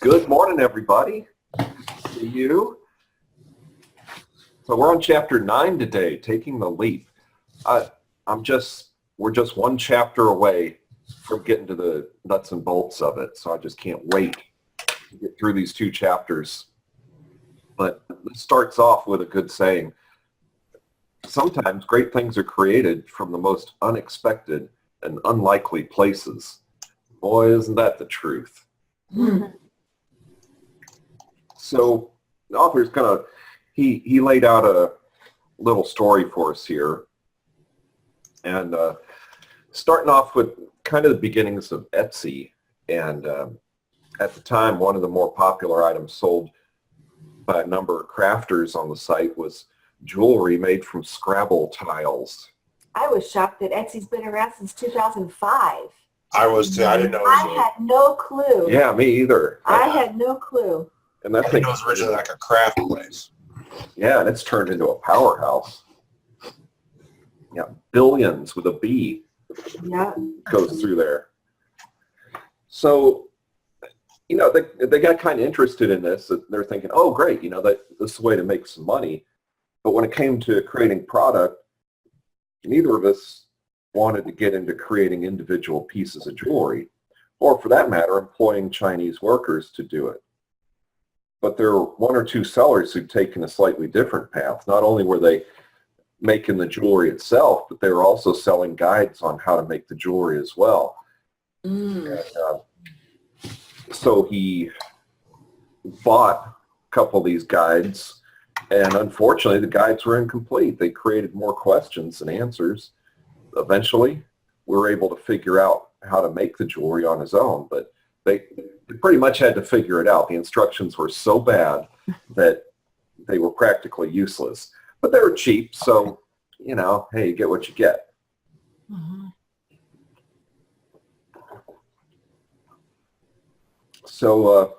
Good morning, everybody. To you. So we're on chapter 9 today, taking the leap. We're just one chapter away from getting to the nuts and bolts of it. So I just can't wait to get through these 2 chapters. But it starts off with a good saying. Sometimes great things are created from the most unexpected and unlikely places. Boy, isn't that the truth? Mm-hmm. So the author's he laid out a little story for us here. And starting off with kind of the beginnings of Etsy. And at the time, one of the more popular items sold by a number of crafters on the site was jewelry made from Scrabble tiles. I was shocked that Etsy's been around since 2005. I was too. I didn't know. I had no clue. Yeah, me either. I had no clue. And that I thing think it was originally like a craft place. Yeah, and it's turned into a powerhouse. Yeah, billions with a B. Yeah. Goes through there. So, they got kind of interested in this. They're thinking, oh, great, that this is a way to make some money. But when it came to creating product, neither of us wanted to get into creating individual pieces of jewelry, or for that matter, employing Chinese workers to do it. But there were 1 or 2 sellers who'd taken a slightly different path. Not only were they making the jewelry itself, but they were also selling guides on how to make the jewelry as well. And, so he bought a couple of these guides, and unfortunately the guides were incomplete. They created more questions than answers. Eventually, we were able to figure out how to make the jewelry on his own, but they pretty much had to figure it out. The instructions were so bad that they were practically useless. But they were cheap, so, hey, you get what you get. Mm-hmm. So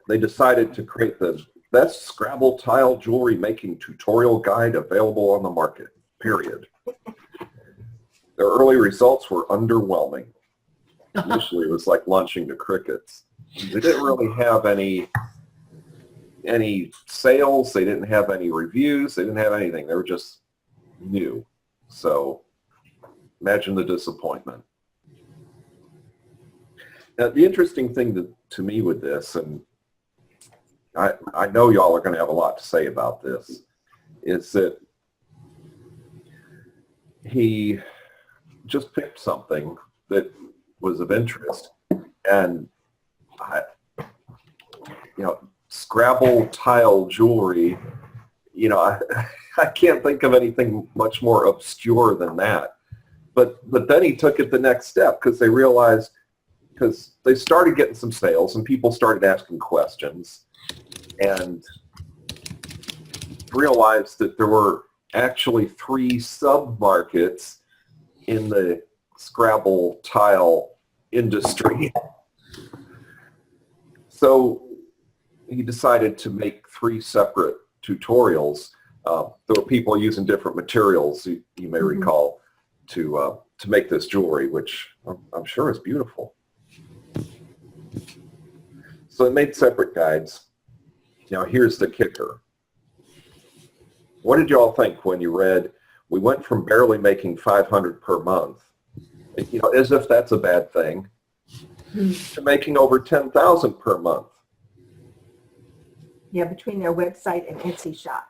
they decided to create the best Scrabble tile jewelry making tutorial guide available on the market, period. Their early results were underwhelming. Initially, it was like launching to crickets. They didn't really have any sales. They didn't have any reviews. They didn't have anything. They were just new. So imagine the disappointment. Now, the interesting thing to me with this, and I know y'all are going to have a lot to say about this, is that he just picked something that was of interest, and Scrabble tile jewelry, I can't think of anything much more obscure than that. But then he took it the next step because they realized, because they started getting some sales and people started asking questions and realized that there were actually 3 sub-markets in the Scrabble tile industry. So he decided to make 3 separate tutorials. There were people using different materials, you may recall, to make this jewelry, which I'm sure is beautiful. So they made separate guides. Now here's the kicker. What did you all think when you read, we went from barely making $500 per month, as if that's a bad thing, to making over $10,000 per month? Yeah, between their website and Etsy shop.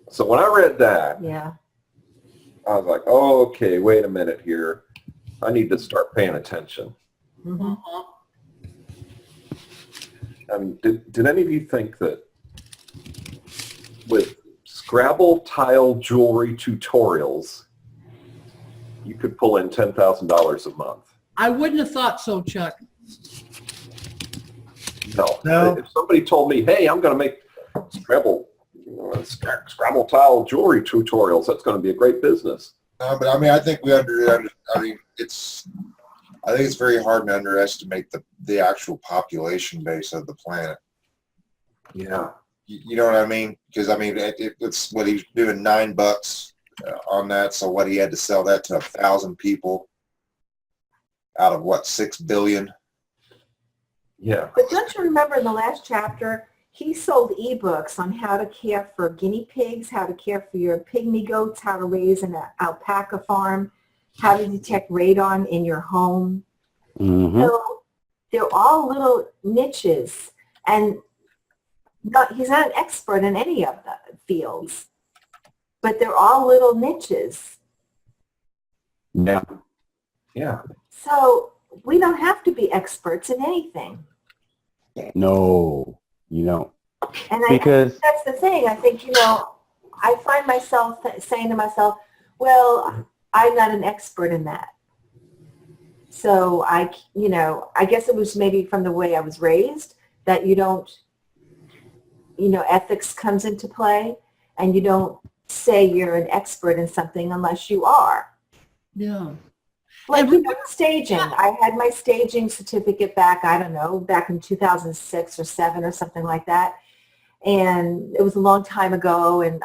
So when I read that, Yeah. I was like, oh, okay, wait a minute here. I need to start paying attention. Mm-hmm. Did any of you think that with Scrabble tile jewelry tutorials, you could pull in $10,000 a month? I wouldn't have thought so, Chuck. No. If somebody told me, hey, I'm going to make Scrabble tile jewelry tutorials, that's going to be a great business. But I mean, I think it's very hard to underestimate the actual population base of the planet. Yeah. You know what I mean? Because I mean, it's what he's doing, $9 on that. So what, he had to sell that to 1,000 people out of what, 6 billion? Yeah. But don't you remember in the last chapter, he sold ebooks on how to care for guinea pigs, how to care for your pygmy goats, how to raise an alpaca farm, how to detect radon in your home. Mm-hmm. So they're all little niches, and he's not an expert in any of the fields, but they're all little niches. Yeah. Yeah. So we don't have to be experts in anything. No, you don't. And Because that's the thing. I think, I find myself saying to myself, well, I'm not an expert in that. So I guess it was maybe from the way I was raised that you don't, ethics comes into play, and you don't say you're an expert in something unless you are. Yeah. Like, staging. I had my staging certificate back, I don't know, back in 2006 or 7 or something like that. And it was a long time ago, and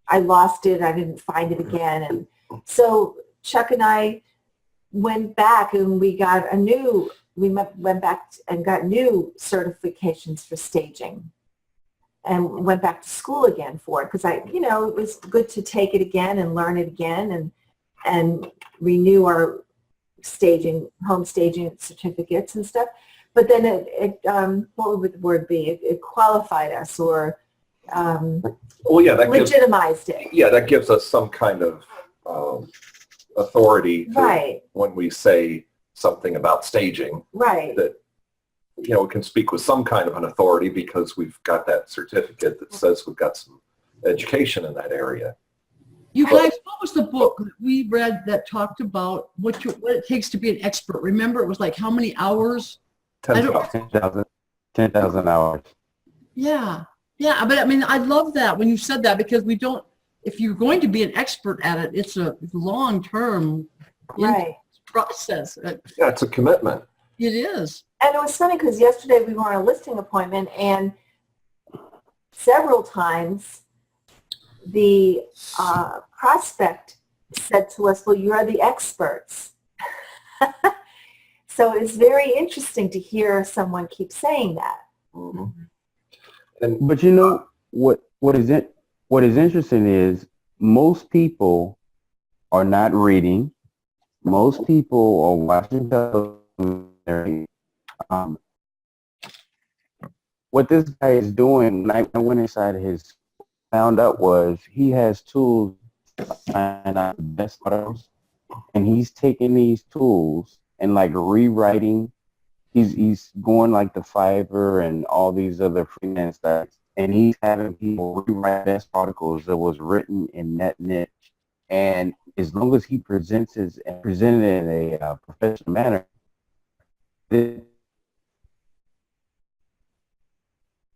I lost it. I didn't find it again. And so Chuck and I went back and we went back and got new certifications for staging, and went back to school again for it, because it was good to take it again and learn it again and renew our home staging certificates and stuff. But then what would the word be? It qualified us, or Well, yeah, legitimized it. Yeah, that gives us some kind of authority Right. when we say something about staging. Right. That we can speak with some kind of an authority because we've got that certificate that says we've got some education in that area. You guys, what was the book that we read that talked about what it takes to be an expert? Remember, it was like how many hours? 10,000. 10,000 hours. Yeah. Yeah. But I mean, I love that when you said that, because if you're going to be an expert at it, it's a long-term Right. process. Yeah, it's a commitment. It is. And it was funny because yesterday we were on a listing appointment, and several times the prospect said to us, well, you're the experts. So it's very interesting to hear someone keep saying that. Mm-hmm. And But what is interesting is most people are not reading. Most people are watching television. What this guy is doing, when I went inside his, found out was he has tools to find out the best articles, and he's taking these tools and like rewriting. He's going like the Fiverr and all these other freelance sites, and he's having people rewrite best articles that was written in that niche. And as long as he presented it in a professional manner,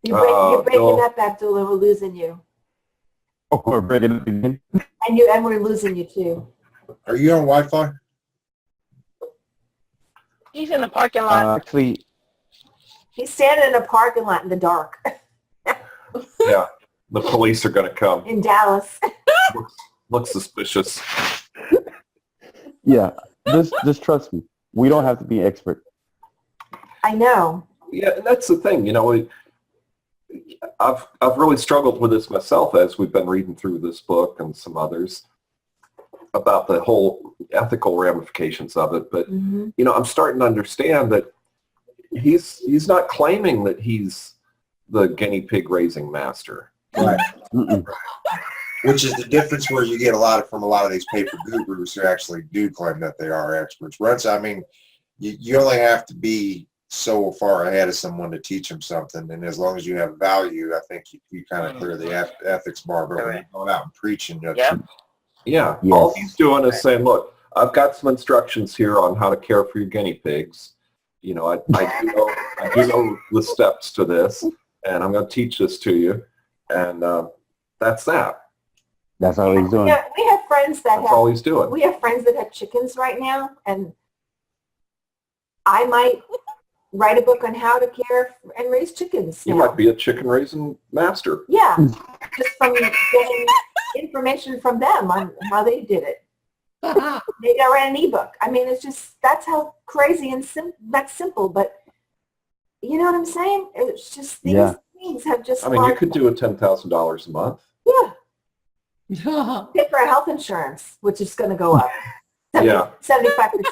You're breaking Bill. up, Abdullah. We're losing you. we're breaking up again. And we're losing you too. Are you on Wi-Fi? He's in the parking lot. Actually, He's standing in a parking lot in the dark yeah, the police are going to come. in Dallas. Looks suspicious. yeah, just trust me. We don't have to be expert. I know. Yeah, and that's the thing. I've really struggled with this myself as we've been reading through this book and some others about the whole ethical ramifications of it. But Mm-hmm. I'm starting to understand that he's not claiming that he's the guinea pig raising master. Right. Mm-mm. Which is the difference where you get from a lot of these paper gurus who actually do claim that they are experts. You only have to be so far ahead of someone to teach them something, and as long as you have value, I think you kind of clear the ethics bar. But when you're going out and preaching, Yep. Yeah, Yes. all he's doing is saying, look, I've got some instructions here on how to care for your guinea pigs. I do know the steps to this, and I'm going to teach this to you. And that's that. That's all he's doing. Yeah, we have friends that That's all he's doing. We have friends that have chickens right now, and I might write a book on how to care and raise chickens You now. might be a chicken raising master. Yeah, just from getting information from them on how they did it. Maybe I read an ebook. I mean, that's how crazy and that's simple, but You know what I'm saying? It's just these Yeah. things have just I mean, you sparked- could do a $10,000 a month. yeah, Yeah. pay for our health insurance, which is going to go up Yeah. 75%.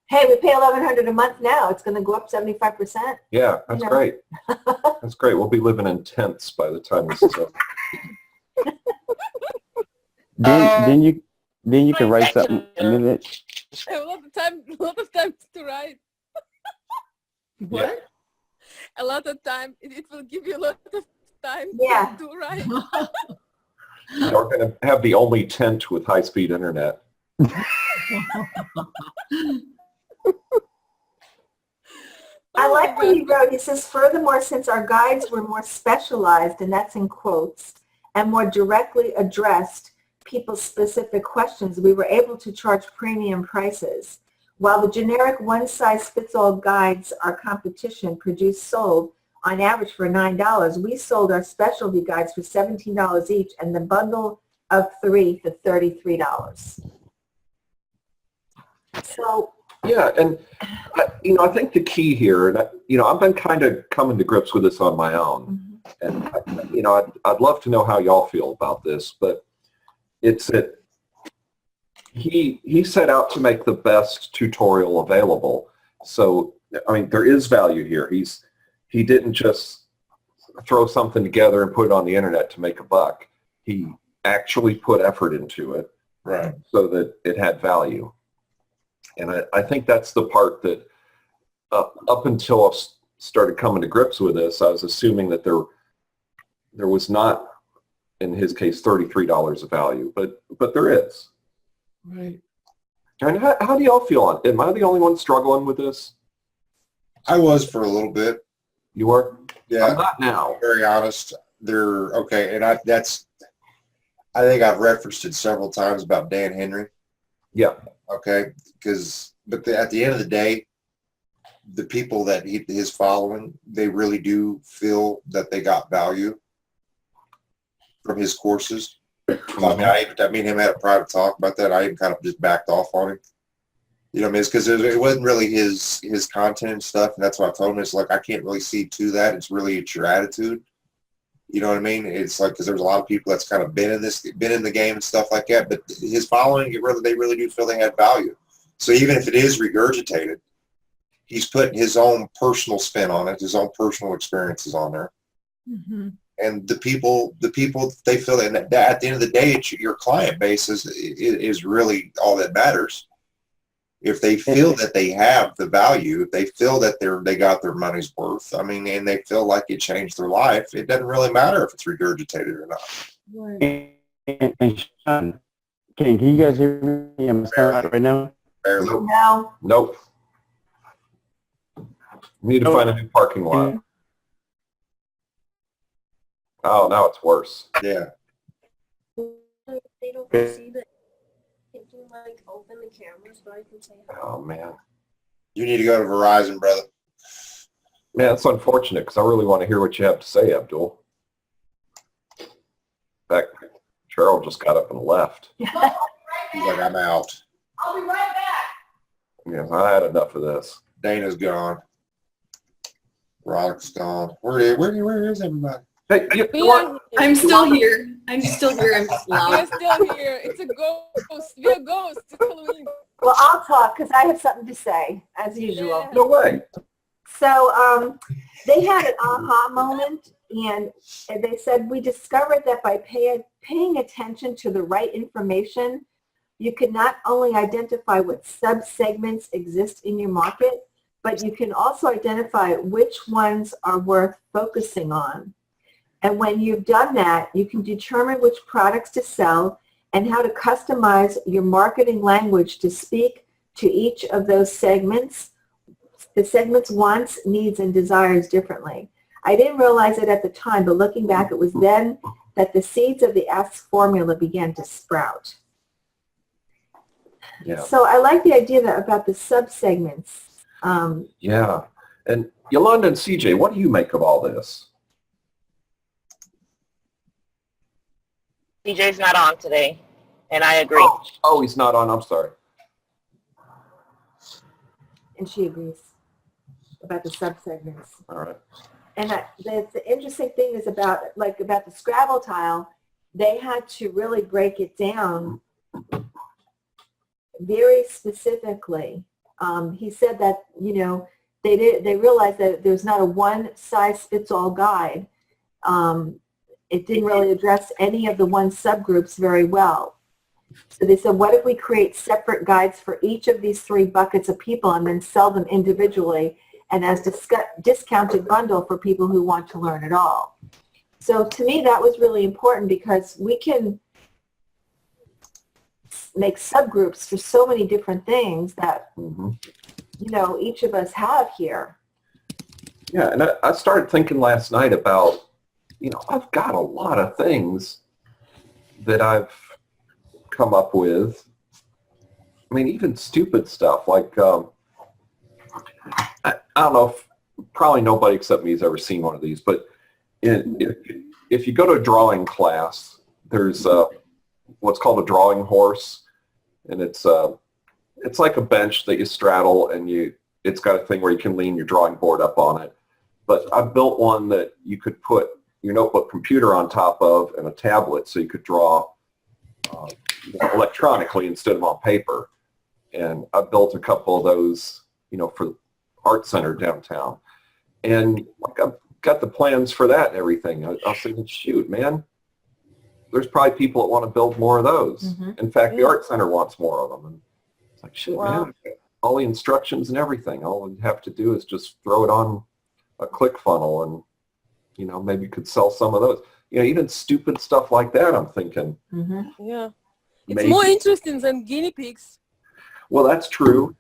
Hey, we pay $1,100 a month now. It's going to go up 75%. Yeah, that's know. great. That's great. We'll be living in tents by the time this is over. Then you can write something in it. A lot of time to write. What? A lot of time. It will give you a lot of time Yeah. to write. We're going to have the only tent with high-speed internet. I Oh like my what he God. wrote. He says, furthermore, since our guides were more specialized, and that's in quotes, and more directly addressed people's specific questions, we were able to charge premium prices. While the generic one-size-fits-all guides our competition produced sold on average for $9, we sold our specialty guides for $17 each and the bundle of 3 for $33. So, Yeah, and I think the key here, and I've been kind of coming to grips with this on my own, and I'd love to know how y'all feel about this, but it's that he set out to make the best tutorial available. So I mean, there is value here. He didn't just throw something together and put it on the internet to make a buck. He actually put effort into it, Right. so that it had value. And I think that's the part that up until I started coming to grips with this, I was assuming that there was not, in his case, $33 of value, but there is. Right. And how do y'all feel on it? Am I the only one struggling with this? I was for a little bit. You are? Yeah. I'm not now. Very honest. They're okay, and I think I've referenced it several times about Dan Henry. Yeah. Okay, but at the end of the day, the people that his following, they really do feel that they got value from his courses. I mean, him had a private talk about that. I even kind of just backed off on him. You know what I mean? It's because it wasn't really his content and stuff, and that's what I told him. It's like, I can't really see to that. It's your attitude. You know what I mean? It's like, because there's a lot of people that's kind of been in the game and stuff like that, but his following, they really do feel they had value. So even if it is regurgitated, he's putting his own personal spin on it, his own personal experiences on there. Mm-hmm. And the people, they feel that at the end of the day, it's your client base is really all that matters. If they feel that they have the value, if they feel that they got their money's worth, I mean, and they feel like it changed their life, it doesn't really matter if it's regurgitated or not. Right. And Sean, can you guys hear me? I'm sorry right now. Barely. no. Nope. Need to find a new parking lot. Oh, now it's worse. Yeah. They don't see that. Can you like open the camera so I can say hi? Oh, man. You need to go to Verizon, brother. Man, it's unfortunate because I really want to hear what you have to say, Abdul. In fact, Cheryl just got up and left. He's like, I'm out. I'll be right back. Yeah, I had enough of this. Dana's gone. Roddick's gone. Where is everybody? Hey, you We know what? are, I'm still here. I'm still here. I'm just we are loud. still here. It's a ghost. We are ghosts. It's Halloween. Well, I'll talk because I have something to say, as usual. Yeah. No way. So they had an aha moment, and they said, we discovered that by paying attention to the right information, you can not only identify what subsegments exist in your market, but you can also identify which ones are worth focusing on. And when you've done that, you can determine which products to sell and how to customize your marketing language to speak to each of those segments. The segment's wants, needs, and desires differently. I didn't realize it at the time, but looking back, it was then that the seeds of the Ask formula began to sprout. Yeah. So I like the idea about the subsegments. Yeah. And Yolanda and CJ, what do you make of all this? DJ's not on today, and I agree. Oh, he's not on. I'm sorry. And she agrees. about the subsegments. All right. And the interesting thing is about the Scrabble tile, they had to really break it down very specifically. He said that, you know, they realized that there's not a one-size-fits-all guide. It didn't really address any of the one subgroups very well. So they said, what if we create separate guides for each of these 3 buckets of people and then sell them individually and as discounted bundle for people who want to learn it all. So to me, that was really important because we can make subgroups for so many different things that, you know, each of us have here. Yeah, and I started thinking last night about, you know, I've got a lot of things that I've come up with. I mean, even stupid stuff like, I don't know if probably nobody except me has ever seen one of these, but if you go to a drawing class, there's what's called a drawing horse, and it's like a bench that you straddle, and it's got a thing where you can lean your drawing board up on it. But I built one that you could put your notebook computer on top of and a tablet, so you could draw electronically instead of on paper. And I built a couple of those, you know, for the art center downtown. And like I've got the plans for that and everything. I was thinking, shoot, man, there's probably people that want to build more of those. In fact, the art center wants more of them. And it's like, shit, man, all the instructions and everything. All we have to do is just throw it on a ClickFunnels and, you know, maybe you could sell some of those. You know, even stupid stuff like that, I'm thinking. Yeah. It's maybe more interesting than guinea pigs. Well, that's true.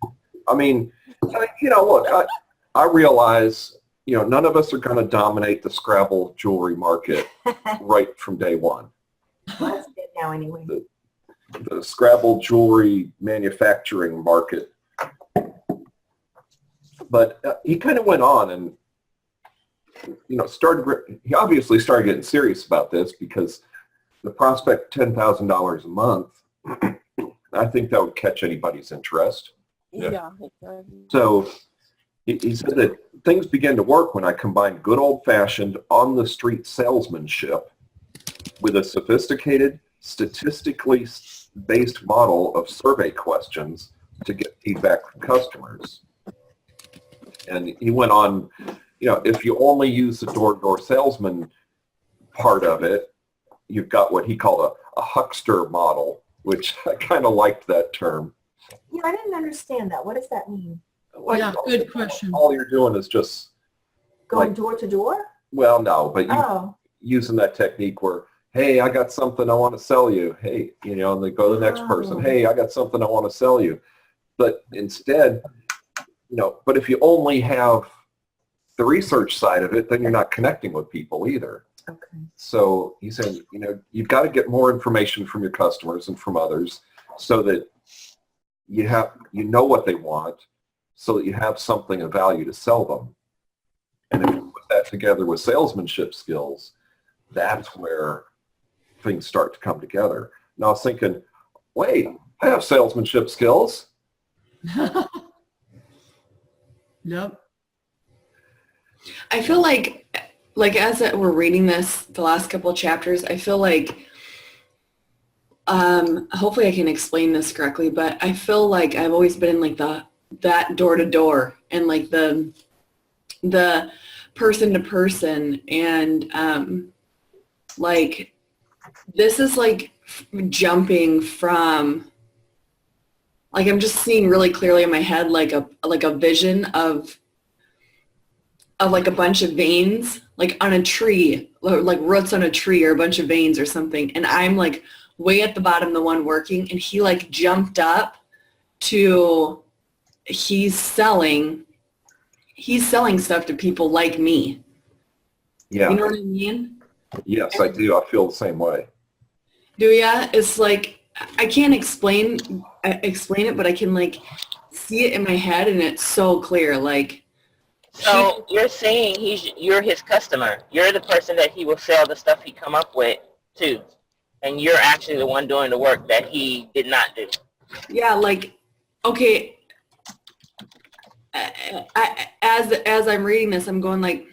I mean, you know, look, I realize, you know, none of us are going to dominate the Scrabble jewelry market right from day one. Well, that's good now anyway. The Scrabble jewelry manufacturing market. But he kind of went on and, you know, he obviously started getting serious about this because the prospect $10,000 a month, I think that would catch anybody's interest. Yeah, exactly. So he said that things began to work when I combined good old-fashioned on-the-street salesmanship with a sophisticated, statistically based model of survey questions to get feedback from customers. And he went on, you know, if you only use the door-to-door salesman part of it, you've got what he called a huckster model, which I kind of liked that term. Yeah, I didn't understand that. What does that mean? Like, Yeah, good question. All you're doing is just Going like, door to door? well, no, but Oh, using that technique where, hey, I got something I want to sell you. Hey, you know, and they go to the next person. Oh. Hey, I got something I want to sell you. But instead, you know, but if you only have the research side of it, then you're not connecting with people either. okay. So he said, you know, you've got to get more information from your customers and from others so that you know what they want, so that you have something of value to sell them. And if you put that together with salesmanship skills, that's where things start to come together. And I was thinking, wait, I have salesmanship skills. Yep. I feel like as we're reading this, the last couple of chapters, I feel like, hopefully I can explain this correctly, but I feel like I've always been in like that door to door and like the person to person, and like this is like jumping from, like I'm just seeing really clearly in my head like a vision of like a bunch of veins like on a tree, like roots on a tree or a bunch of veins or something, and I'm like way at the bottom, the one working, and he like jumped up to, he's selling stuff to people like me. Yeah. You know what I mean? Yes, I do. I feel the same way. Do ya? It's like I can't explain it, but I can like see it in my head, and it's so clear. Like, so you're saying you're his customer. You're the person that he will sell the stuff he come up with to, and you're actually the one doing the work that he did not do. yeah, like, okay. as I'm reading this, I'm going like,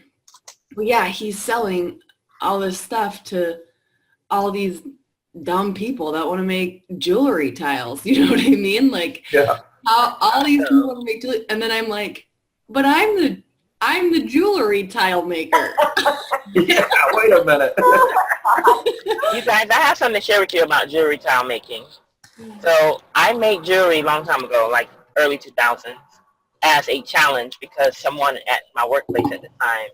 well, yeah, he's selling all this stuff to all these dumb people that want to make jewelry tiles. You know what I mean? Like, Yeah. all these people want to make jewelry, and then I'm like, but I'm the jewelry tile maker. Yeah, wait a minute. You guys, I have something to share with you about jewelry tile making. So I made jewelry a long time ago, like early 2000s, as a challenge because someone at my workplace at the time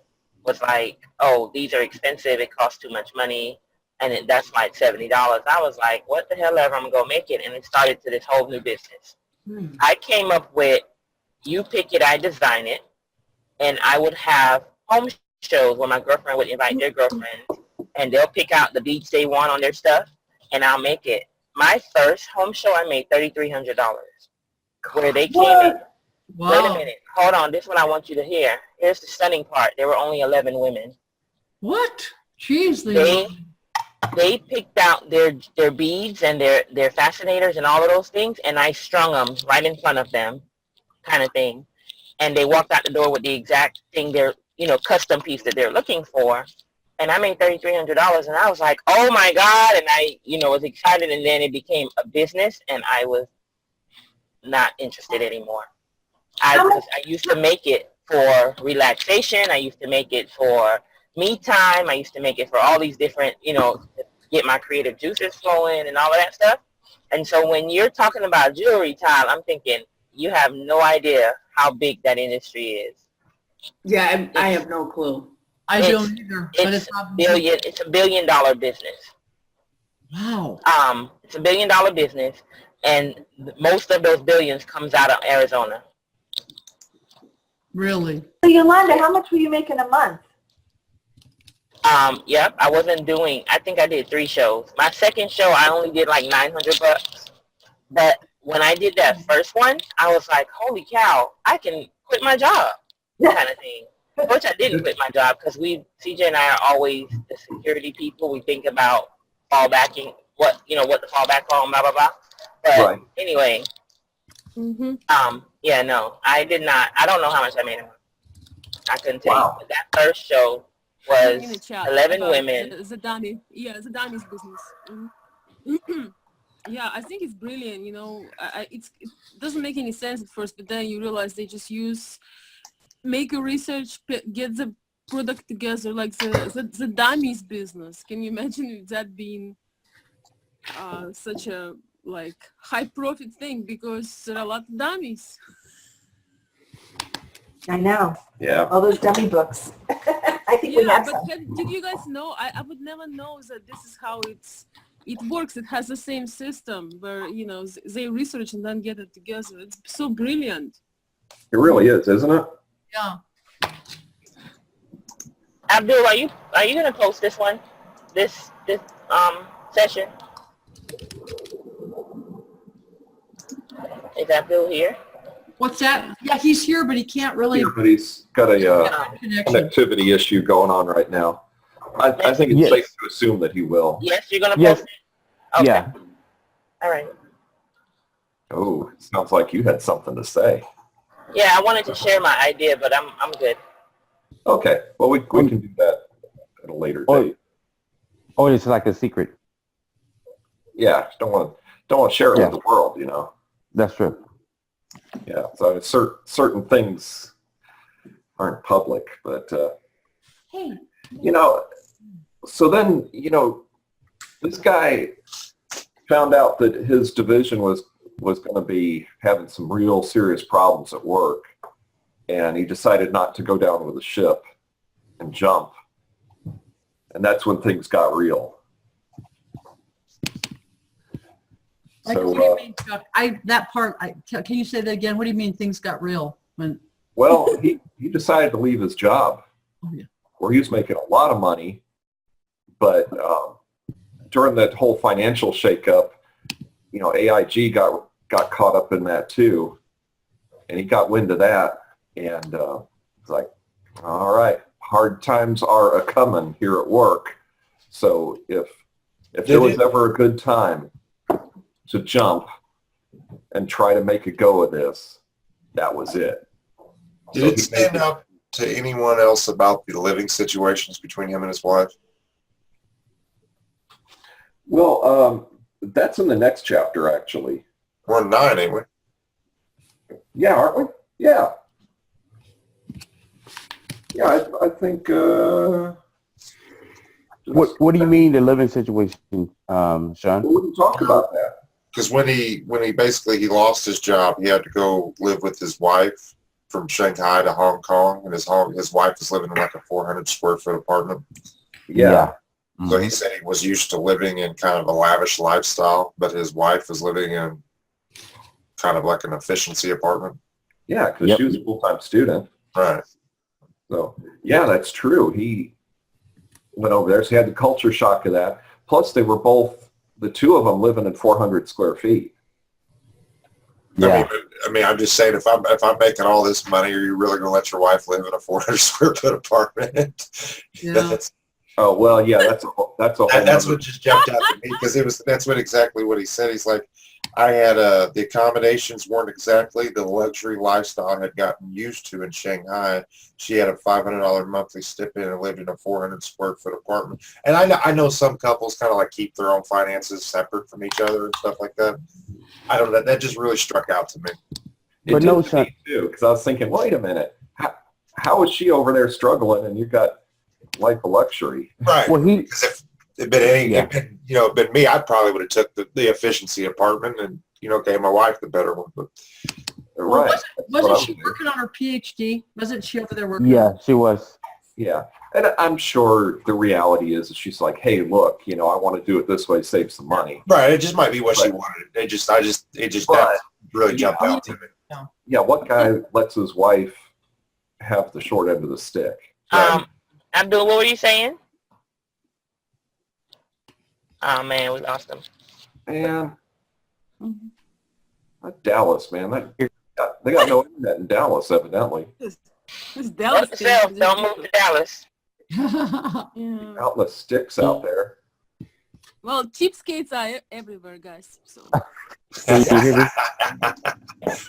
was like, oh, these are expensive, it costs too much money, and that's like $70. I was like, what the hell ever, I'm going to go make it, and it started to this whole new business. I came up with, you pick it, I design it, and I would have home shows where my girlfriend would invite their girlfriends, and they'll pick out the beads they want on their stuff, and I'll make it. My first home show, I made $3,300, where they came in. Wow. Wait a minute. Hold on. This is what I want you to hear. Here's the stunning part. There were only 11 women. What? Jeez, They picked out their beads and their fascinators and all of those things, and I strung them right in front of them, kind of thing. And they walked out the door with the exact thing custom piece that they're looking for. And I made $3,300, and I was like, oh my God. And I, was excited, and then it became a business, and I was not interested anymore. I used to make it for relaxation. I used to make it for me time. I used to make it for all these different, get my creative juices flowing and all of that stuff. And so when you're talking about jewelry tile, I'm thinking you have no idea how big that industry is. Yeah, I have no clue. I don't either. But It's $1 billion business. Wow. It's $1 billion business, and most of those billions comes out of Arizona. Really? So Yolanda, how much were you making a month? Yep, I think I did 3 shows. My second show, I only did like $900. But when I did that first one, I was like, holy cow, I can quit my job, kind of thing. Which I didn't quit my job because CJ and I are always the security people. We think about fallbacking, what the fallback on, blah, blah, blah. But anyway, yeah, no, I did not. I don't know how much I made a month. I couldn't tell you. But that first show was 11 women. The dummy. Yeah, the dummy's business. Yeah, I think it's brilliant. It doesn't make any sense at first, but then you realize they just make a research, get the product together, like the dummies business. Can you imagine that being such a high profit thing, because there are a lot of dummies. I know. Yeah. All those dummy books. I think we have some. Did you guys know? I would never know that this is how it works. It has the same system where they research and then get it together. It's so brilliant. It really is, isn't it? Yeah. Abdul, are you gonna post this one, this session? Is Abdul here? What's that? Yeah, he's here, but he can't really. Yeah, but he's got a connectivity issue going on right now. I think it's safe to assume that he will. Yes, you're gonna post it? Okay. Yeah. All right. Oh, it sounds like you had something to say. Yeah, I wanted to share my idea, but I'm good. Okay. Well, we can do that at a later date. Oh, it's like a secret. Yeah, don't want to share it with the world, That's true. Yeah. So certain things aren't public, but Hey. So then this guy found out that his division was going to be having some real serious problems at work, and he decided not to go down with the ship and jump. And that's when things got real. Like, So, what do you mean, Chuck? Can you say that again? What do you mean things got real? well, he decided to leave his job where he was making a lot of money, but during that whole financial shakeup, AIG got caught up in that too, and he got wind of that, and it's like, all right, hard times are a coming here at work. So if there was ever a good time to jump and try to make a go of this, that was it. Did it stand out to anyone else about the living situations between him and his wife? Well, that's in the next chapter, actually. We're on 9, ain't we? Yeah, aren't we? Yeah. Yeah, I think. What do you mean the living situation, Sean? We wouldn't talk about that. Because when he basically he lost his job, he had to go live with his wife from Shanghai to Hong Kong, and his wife was living in like a 400 square foot apartment. Yeah. So he said he was used to living in kind of a lavish lifestyle, but his wife was living in kind of like an efficiency apartment. Yeah, because she was a full-time student. Right. So, yeah, that's true. He went over there, so he had the culture shock of that. Plus, they were both, the two of them living in 400 square feet. Yeah. I mean, I'm just saying, if I'm making all this money, are you really going to let your wife live in a 400 square foot apartment? Yeah. Oh, well, yeah, that's a whole That's what just jumped out to me, because that's exactly what he said. He's like, I had the accommodations weren't exactly the luxury lifestyle I had gotten used to in Shanghai. She had a $500 monthly stipend and lived in a 400 square foot apartment. And I know some couples kind of like keep their own finances separate from each other and stuff like that. I don't know. That just really struck out to me. It did to me too, because I was thinking, wait a minute, how is she over there struggling and you've got life of luxury? Right. Well, because if it'd been me, I probably would have took the efficiency apartment and gave my wife the better one. But Right. Wasn't she working on her PhD? Wasn't she over there working? Yeah, she was. Yeah. And I'm sure the reality is she's like, hey, look, I want to do it this way, save some money. Right. It just might be what she wanted. That really jumped out to me. Yeah. What guy lets his wife have the short end of the stick? Right? Abdul, what were you saying? Oh man, we lost him. Man, Dallas, man, they got no internet in Dallas, evidently. This Dallas thing Yourself, is don't move to Dallas. yeah. Countless sticks out there. Well, cheapskates are everywhere, guys. So. Can you hear me?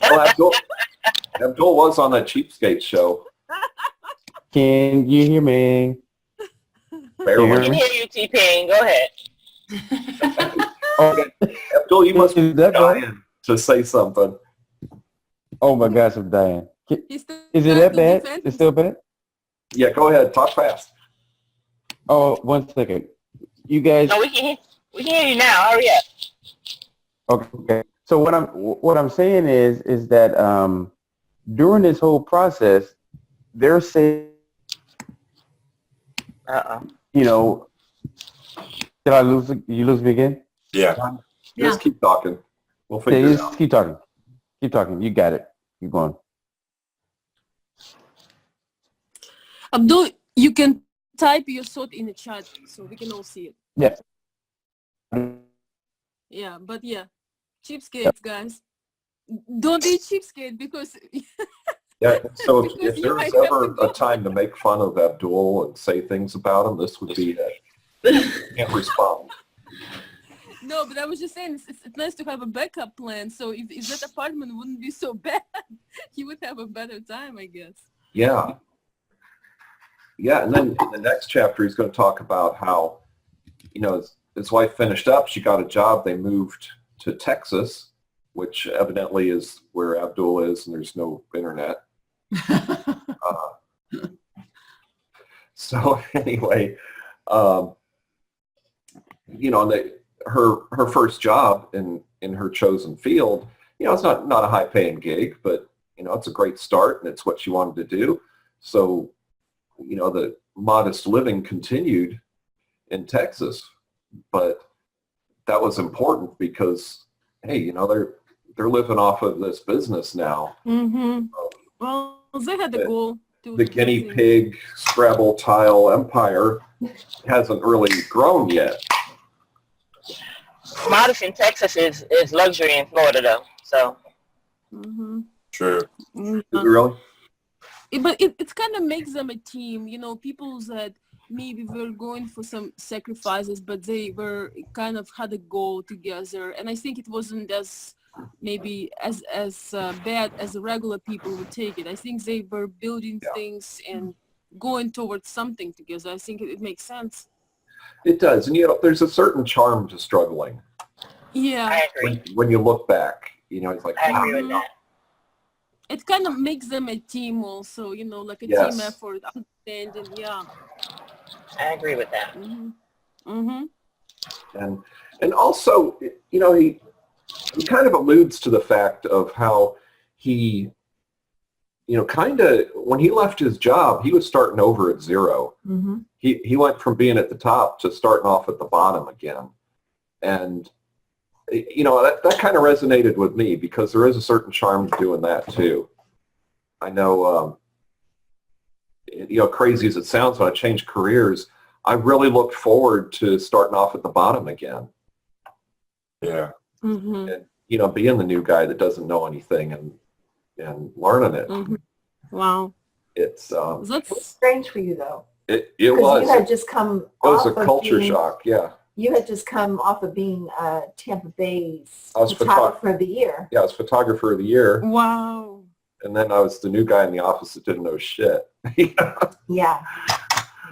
Well, Abdul was on that Cheapskate show. Can you hear me? Barely. I can hear you, T-Pain. Go ahead. Okay. Abdul, you must be Is that bad? dying to say something. Oh my gosh, I'm dying. He's still Is it that bad? It's still bad? Yeah, go ahead. Talk fast. Oh, 1 second. You guys. No, we can hear you now. Hurry up. Okay. So what I'm saying is that during this whole process, they're saying, did I lose you lose me again? Yeah. Just keep talking. We'll Yeah, figure it just out. keep talking. Keep talking. You got it. Keep going. Abdul, you can type your thought in the chat so we can all see it. Yeah. Yeah, but yeah, cheapskates, guys. Don't be cheapskate because Yeah, so Because if you there might was have to ever go. a time to make fun of Abdul and say things about him, this would be it. Can't respond. no, but I was just saying it's nice to have a backup plan. So if that apartment wouldn't be so bad, you would have a better time, I guess. Yeah. Yeah, and then in the next chapter, he's going to talk about how, his wife finished up. She got a job. They moved to Texas, which evidently is where Abdul is, and there's no internet. So anyway, and her first job in her chosen field, it's not a high paying gig, but it's a great start and it's what she wanted to do. So, the modest living continued in Texas, but that was important because, hey, they're living off of this business now. Mm-hmm. Well, they had the goal. The guinea pig Scrabble tile empire hasn't really grown yet. Modest in Texas is luxury in Florida, though. So. Mm-hmm. True. Is it really? But it kind of makes them a team, people that maybe were going for some sacrifices, but they were kind of had a goal together. And I think it wasn't as maybe as bad as the regular people would take it. I think they were building things and going towards something together. I think it makes sense. It does, and there's a certain charm to struggling. Yeah. I agree. When you look back, it's like, I wow. agree with that. It kind of makes them a team also, like a Yes. team effort, understanding, yeah. I agree with that. And also, he kind of alludes to the fact of how he, kind of, when he left his job, he was starting over at zero. Mm-hmm. He went from being at the top to starting off at the bottom again. And, that kind of resonated with me because there is a certain charm to doing that too. I know, crazy as it sounds, when I changed careers, I really looked forward to starting off at the bottom again. Yeah. Mm-hmm. And, being the new guy that doesn't know anything and learning it. Mm-hmm. Wow. It's That's Strange for you though. it Because was you had just come it was off a of culture being, shock. Yeah. You had just come off of being Tampa Bay's I was photographer of the year. Yeah, I was photographer of the year, wow. and then I was the new guy in the office that didn't know shit. Yeah.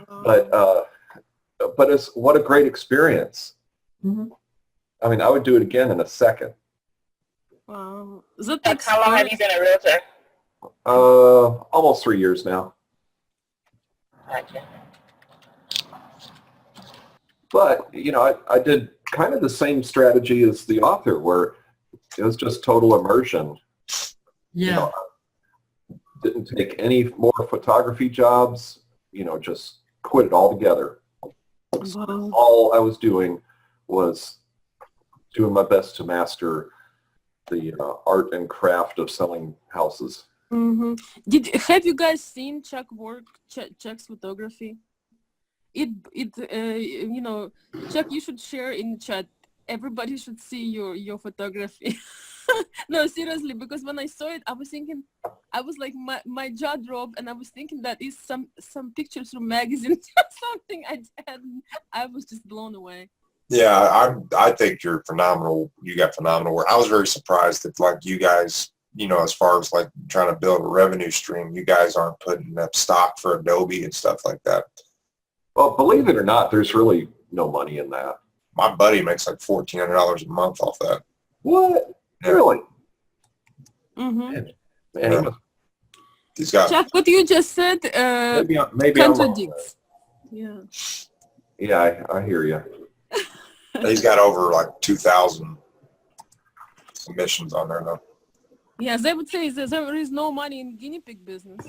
But it's what a great experience. Mm-hmm. I mean, I would do it again in a second. Wow. That Like, how long have you been a realtor? Almost 3 years now. Gotcha. But, I did kind of the same strategy as the author where it was just total immersion. Yeah. Didn't take any more photography jobs, just quit it altogether. Wow. All I was doing was doing my best to master the art and craft of selling houses. Mm-hmm. Have you guys seen Chuck work? Chuck's photography. Chuck, you should share in the chat. Everybody should see your photography. No, seriously, because when I saw it, I was thinking, I was like, my jaw dropped, and I was thinking that is some pictures from magazines or something. I was just blown away. Yeah, I think you're phenomenal. You got phenomenal work. I was very surprised that like you guys, as far as like trying to build a revenue stream, you guys aren't putting up stock for Adobe and stuff like that. Well, believe it or not, there's really no money in that. My buddy makes like $1,400 a month off that. What? Yeah. Really? Mm-hmm. Man, He's got Chuck, what you just said maybe I'm wrong. contradicts. Yeah. Yeah, I hear you. he's got over like 2,000 submissions on there though. Yeah, they would say there is no money in guinea pig business.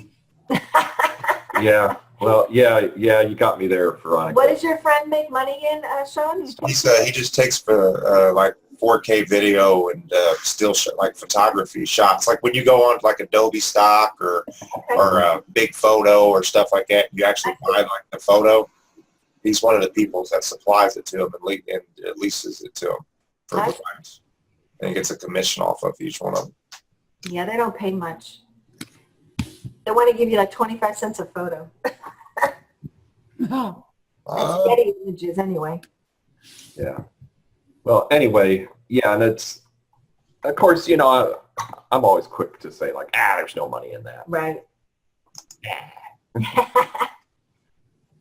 Yeah. Well, yeah, you got me there, Veronica. What does your friend make money in, Sean? He just takes for like 4K video and still like photography shots. Like when you go on like Adobe stock or Big Photo or stuff like that, you actually buy like the photo. He's one of the people that supplies it to him and leases it to him for the price. And he gets a commission off of each one of them. Yeah, they don't pay much. They want to give you like 25 cents a photo. Oh. That's Getty images anyway. Yeah. Well, anyway, yeah, and it's, of course, I'm always quick to say like, there's no money in that. Right.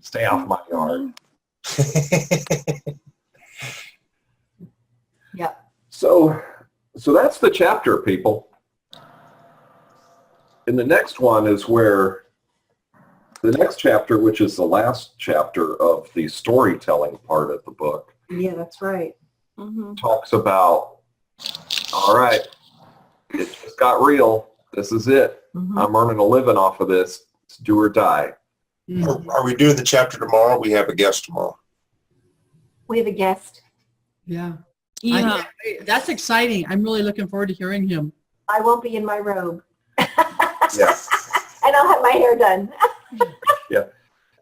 Stay off my yard. Yep. So that's the chapter, people. And the next one is where the next chapter, which is the last chapter of the storytelling part of the book, Yeah, that's right. Mm-hmm. talks about, all right, it just got real. This is it. Mm-hmm. I'm earning a living off of this. It's do or die. Are we doing the chapter tomorrow? We have a guest tomorrow. We have a guest. Yeah. Yeah. That's exciting. I'm really looking forward to hearing him. I won't be in my robe. Yeah. And I'll have my hair done. Yeah.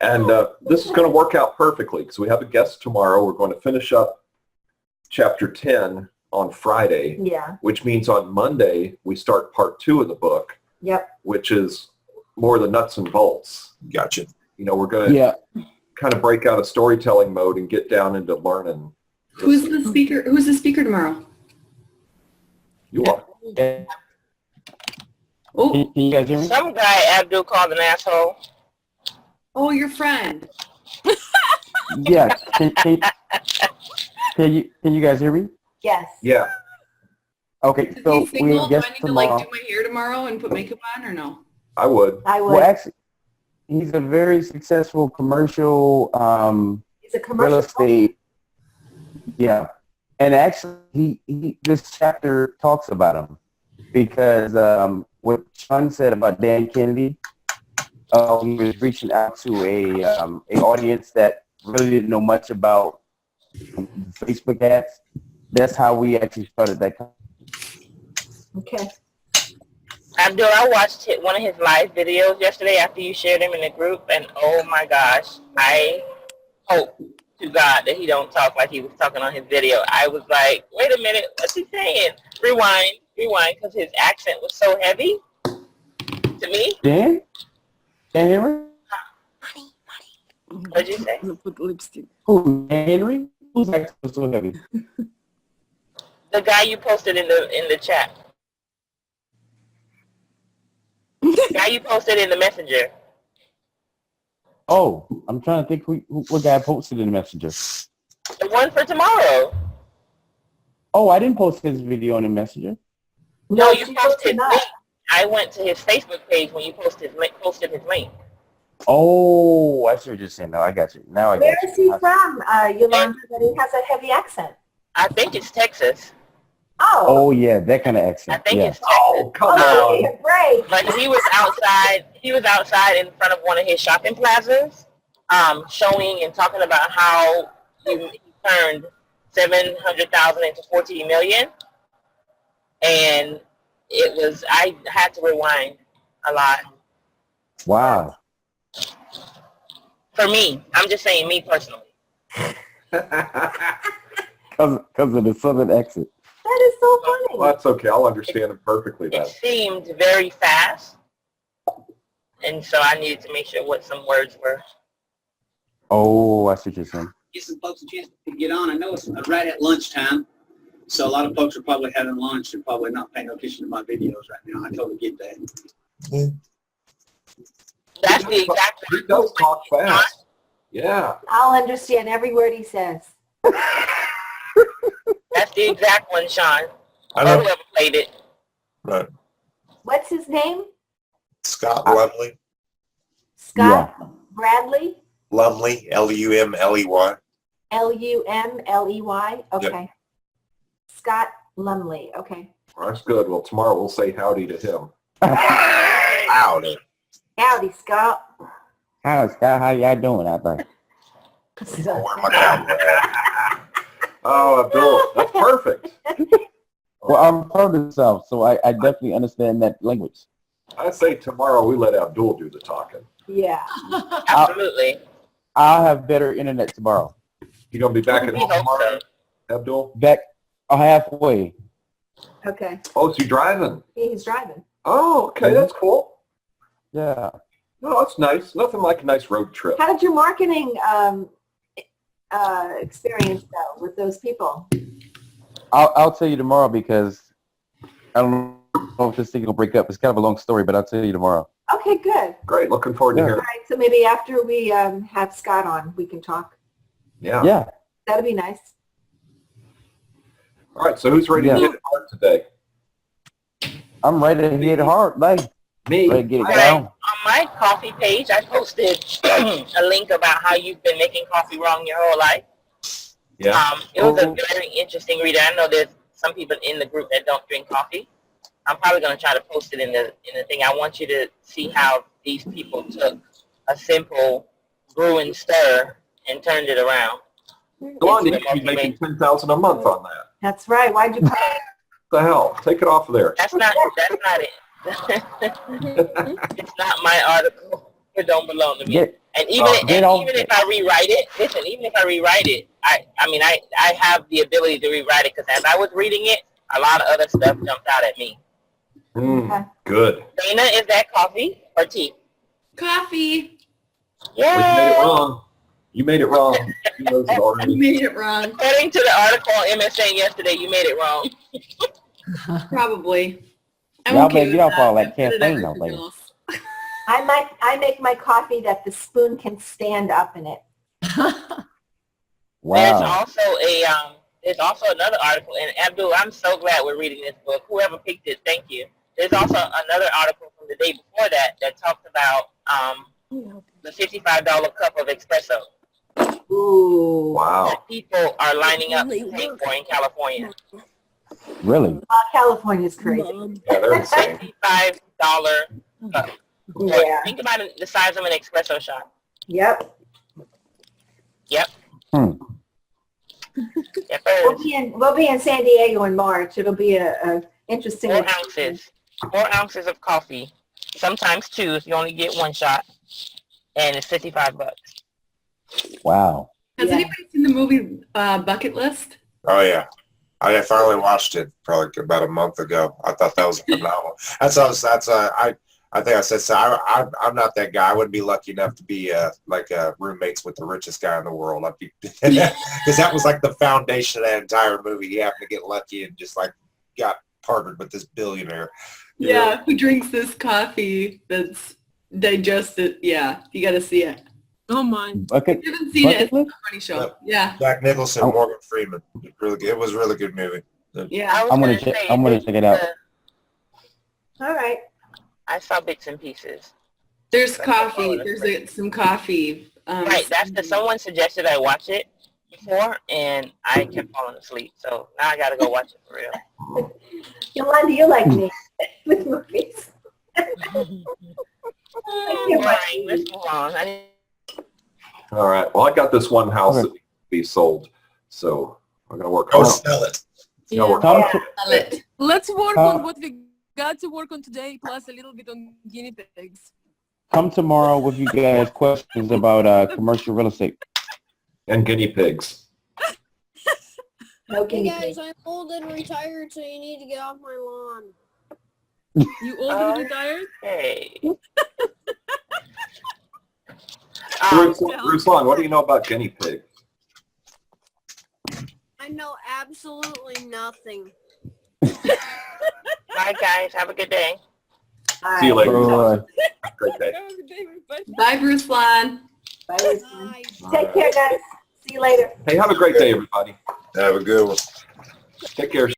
And this is going to work out perfectly because we have a guest tomorrow. We're going to finish up chapter 10 on Friday, Yeah. which means on Monday we start part 2 of the book, Yep. which is more the nuts and bolts. Gotcha. We're going to Yeah. kind of break out of storytelling mode and get down into learning. Who's the speaker tomorrow? You are. Can, Oh, can you guys hear me? Some guy Abdul called an asshole. oh, your friend. Yeah. Can you guys hear me? Yes. Yeah. Okay, Is he so we single? Do guess I need to like tomorrow. do my hair tomorrow and put makeup on or no? I would. I would. Well, actually, he's a very successful commercial It's a real commercial. estate. Yeah, and actually, he this chapter talks about him because what Sean said about Dan Kennedy, he was reaching out to a audience that really didn't know much about Facebook ads. That's how we actually started that. Okay. Abdul, I watched one of his live videos yesterday after you shared him in the group, and oh my gosh, I hope to God that he don't talk like he was talking on his video. I was like, wait a minute, what's he saying? Rewind, because his accent was so heavy to me. Dan Henry? What'd you say? Put lipstick. Who? Dan Henry? Who's actually so heavy? The guy you posted in the chat. The guy you posted in the messenger. Oh, I'm trying to think what guy posted in the messenger. The one for tomorrow. Oh, I didn't post his video in the messenger. No, she you posted his not. link. I went to his Facebook page when you posted his link. Oh, I see what you're saying. No, I got you. Now I got Where you. is he from, Yolanda, that he has a heavy accent? I think it's Texas. Oh. Oh, yeah, that kind of I accent. think Yeah. it's Texas. Oh, come on. Okay, great. But he was outside. He was outside in front of one of his shopping plazas, showing and talking about how he turned 700,000 into 14 million, and it was. I had to rewind a lot. Wow. For me, I'm just saying, me personally. Because of the southern accent. That is so funny. Well, that's okay. I'll understand him perfectly then. It seemed very fast, and so I needed to make sure what some words were. Oh, I see what you're saying. Give some folks a chance to get on. I know it's right at lunchtime, so a lot of folks are probably having lunch and probably not paying attention to my videos right now. I totally get that. That's the exact. He does talk fast. Yeah. I'll understand every word he says. That's the exact one, Sean. I Or know. whoever played it. Right. What's his name? Scott Lumley. Scott Bradley? Lumley, Lumley. Lumley? Okay. Scott Lumley. Okay. Well, that's good. Well, tomorrow we'll say howdy to him. Howdy. Howdy, Scott. How, Scott? How y'all doing out there? Where my camera at? Oh, Abdul, that's perfect. Well, I'm from the South, so I definitely understand that language. I say tomorrow we let Abdul do the talking. Yeah. Absolutely. I'll have better internet tomorrow. You gonna be back at We home hope tomorrow, so. Abdul? Back halfway. Okay. Oh, so you driving? He's driving. Oh, okay, that's cool. Yeah. No, that's nice. Nothing like a nice road trip. How did your marketing experience go with those people? I'll tell you tomorrow because I don't know if this thing will break up. It's kind of a long story, but I'll tell you tomorrow. Okay, good. Great. Looking forward to Yeah. All hearing. right, so maybe after we have Scott on, we can talk. Yeah. Yeah. That'd be nice. All right. So who's ready to Yeah. get it hard today? I'm ready to hit it hard. Like, Me. ready to get it All right. down. On my coffee page, I posted a link about how you've been making coffee wrong your whole life. Yeah. It was a Oh. very interesting read. I know there's some people in the group that don't drink coffee. I'm probably going to try to post it in the thing. I want you to see how these people took a simple brew and stir and turned it around. Yolanda, you should be making $10,000 a month on that. That's right. Why'd you call What the hell? Take it off of there. That's not it. It's not my article. It don't belong to me. Get, And even get off even if I rewrite it, listen, even if I rewrite it, I have the ability to rewrite it because as I was reading it, a lot of other stuff jumped out at me. Good. Dana, is that coffee or tea? Coffee. Well, you made it Yeah. wrong. You made it wrong. He knows it I already. made it wrong. According to the article on MSN yesterday, you made it wrong. Probably. I'm Y'all okay better with get off that. all that I'm good at caffeine though, everything lady. else. I make my coffee that the spoon can stand up in it. There's Wow. also there's also another article, and Abdul, I'm so glad we're reading this book. Whoever picked it, thank you. There's also another article from the day before that talks about the $55 cup of espresso Ooh. Wow. that people are lining up to pay for in California. Really? California's crazy. Yeah, they're insane. $55 cup. Yeah. Think about it, the size of an espresso shot. Yep. Yep. Hmm. Yep. We'll be in San Diego in March. It'll be a interesting. 4 ounces. 4 ounces of coffee. Sometimes 2 if you only get 1 shot. And it's $55. Wow. Has Yeah. anybody seen the movie Bucket List? Oh yeah. I finally watched it probably about a month ago. I thought that was phenomenal. I think I said so. I'm not that guy. I wouldn't be lucky enough to be roommates with the richest guy in the world. I'd be because that was like the foundation of that entire movie. He happened to get lucky and just like got partnered with this billionaire. You know? Yeah, who drinks this coffee that's digested? Yeah, you got to see it. Oh my. Bucket, If you haven't seen it, it's a List? funny show. Yeah, Jack Nicholson, Oh. Morgan Freeman. It was a really good movie. yeah. I'm gonna check it out. All right. I saw bits and pieces. There's coffee. There's some coffee. Right, someone suggested I watch it before, and I kept falling asleep. So now I got to go watch it for real. Yolanda, you like me with movies. All right, let's move on. All right. Well, I got this one house that needs to be sold, so we're gonna work Go on it. sell it. Yeah, we're- Come Yeah. to, Let's work on what we got to work on today, plus a little bit on guinea pigs. come tomorrow with you guys questions about commercial real estate. And guinea pigs. No Hey guinea guys, pigs. I'm old and retired, so you need to get off my lawn. You old and retired? Okay. Ruslan, what do you know about guinea pigs? I know absolutely nothing. Bye, guys. Have a good day. All See you right. later. Bye. Great day. Have a good day, everybody. Bye, Ruslan. Bye. Bye. Take care, guys. See you later. Hey, have a great day, everybody. Have a good one. Take care.